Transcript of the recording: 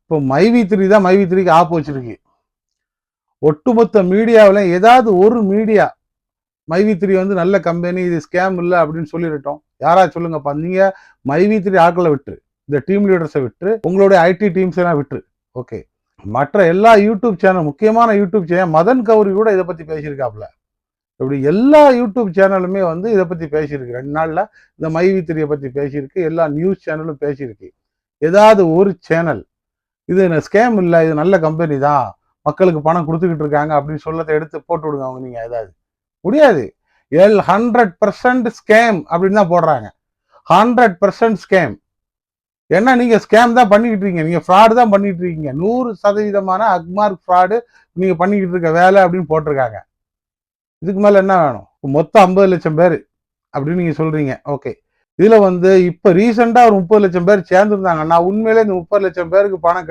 இப்போ மைவி3 தான் மைவி3க்கு ஆப் வச்சிருக்கு. ஒட்டுமொத்த மீடியாவில் ஏதாவது ஒரு மீடியா மைவி3 வந்து நல்ல கம்பெனி, இது ஸ்கேம் இல்லை அப்படின்னு சொல்லிடட்டும். யாரா சொல்லுங்கப்பா. நீங்க மைவி3 ஆட்களை விட்டு, இந்த டீம் லீடர்ஸை விட்டு, உங்களுடைய ஐடி டீம்ஸ் எல்லாம் விட்டு, ஓகே, மற்ற எல்லா யூடியூப் சேனல், முக்கியமான யூடியூப் சேனல், மதன் கௌரி கூட இதை பத்தி பேசியிருக்காப்ல. இப்படி எல்லா யூடியூப் சேனலுமே வந்து இதை பத்தி பேசியிருக்கு. 2 நாள்ல இந்த மைவி3 பத்தி பேசியிருக்கு. எல்லா நியூஸ் சேனலும் பேசியிருக்கு. ஏதாவது ஒரு சேனல் இது ஸ்கேம் இல்லை, இது நல்ல கம்பெனி தான், மக்களுக்கு பணம் கொடுத்துக்கிட்டு இருக்காங்க அப்படின்னு சொல்லத்தை எடுத்து போட்டு விடுங்க. அவங்க நீங்க ஏதாவது முடியாது. 100% ஸ்கேம் அப்படின்னு தான் போடுறாங்க. 100% ஸ்கேம். ஏன்னா நீங்க ஸ்கேம் தான் பண்ணிக்கிட்டு இருக்கீங்க, நீங்க ஃப்ராடு தான் பண்ணிட்டு இருக்கீங்க. 100% அக்மார்க் ஃப்ராடு நீங்க பண்ணிக்கிட்டு இருக்க வேலை அப்படின்னு போட்டிருக்காங்க. இதுக்கு மேல என்ன வேணும்? மொத்தம் 50 லட்சம் பேர் அப்படின்னு நீங்க சொல்றீங்க. ஓகே, இதுல வந்து இப்ப ரீசெண்டா ஒரு 30 லட்சம் பேர் சேர்ந்துருந்தாங்க. நான் உண்மையிலே இந்த 30 லட்சம் பேருக்கு பணம்